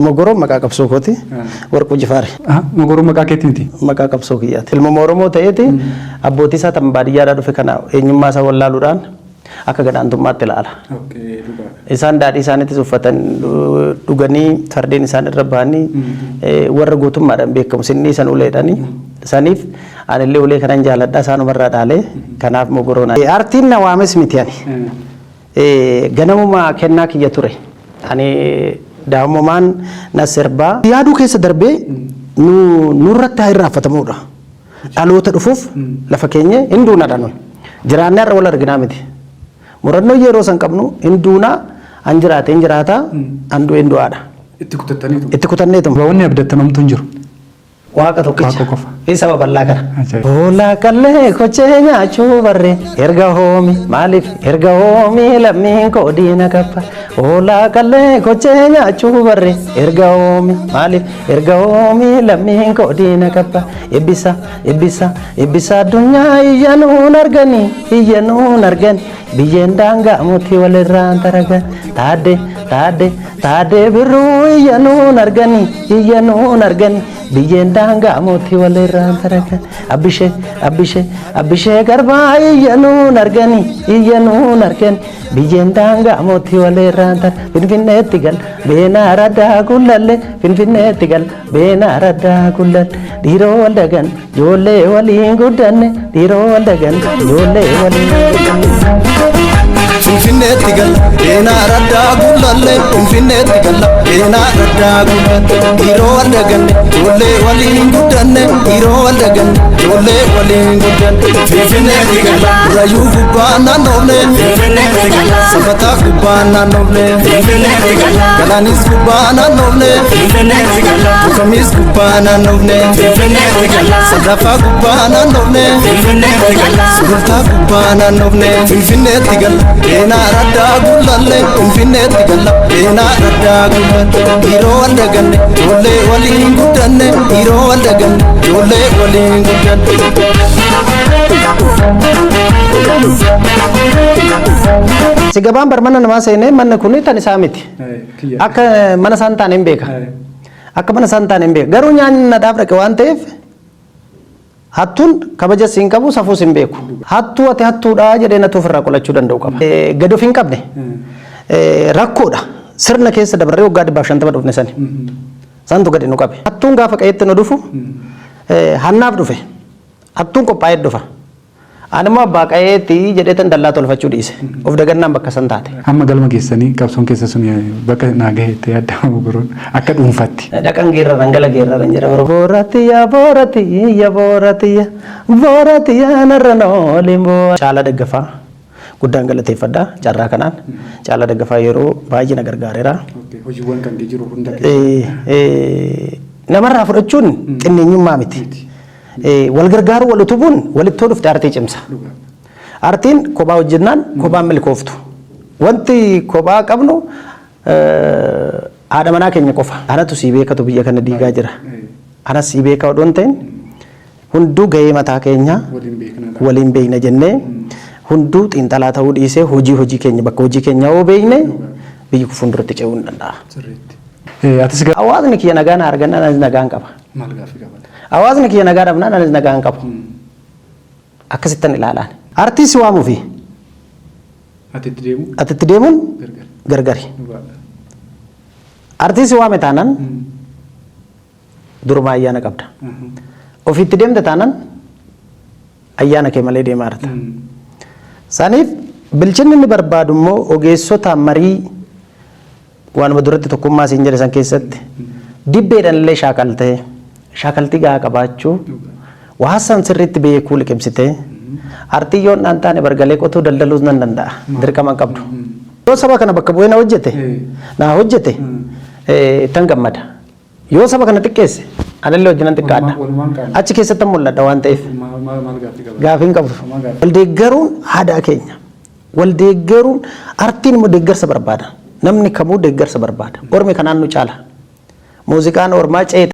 Mogoro makakap sokoti warqu jifari mogoro makaketiti makakap sokiyati ilmo moromo ta'eti abboti isa tambadiyaadha dhufe kana eenyummaa isa wallaaluudhaan akka gadaantummaatti ilaala. Isaan daadhii isaaniitti uffatan dhuganii fardeen isaan irra bahanii warra gootummaadhaan beekamu sinni san uleedhani saniif anillee ulee kanan jaaladha isaanumarraa dhaalee kanaaf mogoroon aartiin na waames miti ani ganamuma kennaa kiyya ture ani daamumaan na sirbaa yaaduu keessa darbee nurratti haa irraanfatamuudha dhaloota dhufuuf lafa keenya hinduuna dhanuun jiraannee irra wal arginaa miti murannoo yeroo san qabnu hinduuna an jiraate hin jiraata an du'e hin du'aadha itti kutanneetu wanni abdattamamtu hin jiru waaqa tokkicha isa babal'aa kana hoolaa qallee kochee nyaachuu barree erga hoomi maaliif erga hoomi lammiin koodiina kappa hoolaa qallee kochee nyaachuu barree erga hoomi maaliif erga hoomi lammiin koodiina kappa ebbisa ebbisa ebbisa addunyaa iyyanuun argani biyyeen daangaa mutii walirraan taragan taadde birruu iyyanuun argani biyyeen daangaa mutii walirraan taragan abbishee garbaa iyyanuun argani biyyeen daangaa mutii walirraan taragan finfinneetti gal beenaa raddaa gullalle finfinneetti gal beenaa raddaa gullalle dhiiroo waldagan ijoollee waliin guddanne dhiiroo waldagan ijoollee waliin guddanne. Finfinneetti gal beenaa raddaa gullalle finfinneetti gal beenaa raddaa gullalle dhiiroo waldaganne ijoollee waliin guddanne dhiiroo waldaganne ijoollee waliin guddanne finfinneetti gal rayyuu gubbaa naannoofne finfinneetti gal sabataa gubbaa naannoofne finfinneetti gal galaanis gubbaa naannoofne finfinneetti gal bukamis gubbaa naannoofne finfinneetti gal sadaafaa gubbaa naannoofne finfinneetti gal sulultaa gubbaa naannoofne finfinneetti gal beenaa raddaa gullalle finfinneetti gal beenaa raddaa gullalle dhiiroo waldaganne ijoollee waliin guddanne dhiiroo waldaganne ijoollee waliin guddanne. Si gabaan barmana namaa seenee manni kun tan isaa miti akka mana isaan taane hin beeka akka mana isaan taane hin beeka garuu nyaanni nadhaaf dhaqe waan ta'eef hattuun kabaja siin qabu safuu siin beeku hattuu ati hattuudha jedhee natu ofirraa qolachuu danda'u qaba gad of hin qabne rakkoodha sirna keessa dabarree waggaa 150 dhufne sani santu gadi nu qabe hattuun gaafa qayetti nu dhufu hannaaf dhufe hattuun qophaa'ee dhufa anuma abbaa qayeetti jedhee tan dallaa tolfachuu dhiise of dagannaan bakka san taate amma galma keessanii qabsoon keessa sun bakka naa gaheetti yaaddaa mogoroon akka dhuunfatti dhaqan geerraran gala geerraran jedha booratiya narra nooliin boo Caalaa Daggafaa guddaan galateeffadha carraa kanaan Caalaa Daggafaa yeroo baay'ee na gargaareera hojiiwwan kan jiru hunda namarraa fudhachuun xinneenyummaa miti wal gargaaru wal utubuun walitti dhufte aartii cimsa aartiin kophaa hojjennaan kophaan milkooftu wanti kophaa qabnu haadha manaa keenya qofa anatu sii beekatu biyya kana diigaa jira anas sii beeka odoon ta'in hunduu gahee mataa keenya waliin beekna jennee hunduu xiinxalaa ta'uu dhiisee hojii keenya bakka hojii keenya yoo beekne biyyi kun fuulduratti ce'uu hin danda'a. Hawaasni kiyya nagaan argannaan anis nagaan qaba. Hawaasni kiyya nagaa dhabnaan anis nagaan qabu. Akkasittan ilaalaan. Aartiisi waamuufi atitti deemuun gargari. Aartiisi waame taanaan duruma ayyaana qabda. Ofiitti deemte taanaan ayyaana kee malee deemaa jirta. Saniif bilchinni inni barbaadu immoo ogeessota marii waanuma duratti tokkummaa siin jedhe san keessatti dibbeedhaan illee shaakaltii gahaa qabaachuu waasan sirriitti beekuu liqimsite aartiyyoon dhaan taane bargalee qotuu daldaluus nan danda'a dirqama qabdu yoo saba kana bakka bu'ee na hojjete tan gammada yoo saba kana xiqqeesse anallee hojii nan xiqqaadha achi keessatti mul'adha waan ta'eef gaafiin qabdu waldeeggaruun aadaa keenya waldeeggaruun aartiin immoo deeggarsa barbaada namni kamuu deeggarsa barbaada ormi kanaan nu caala muuziqaan ormaa ceeta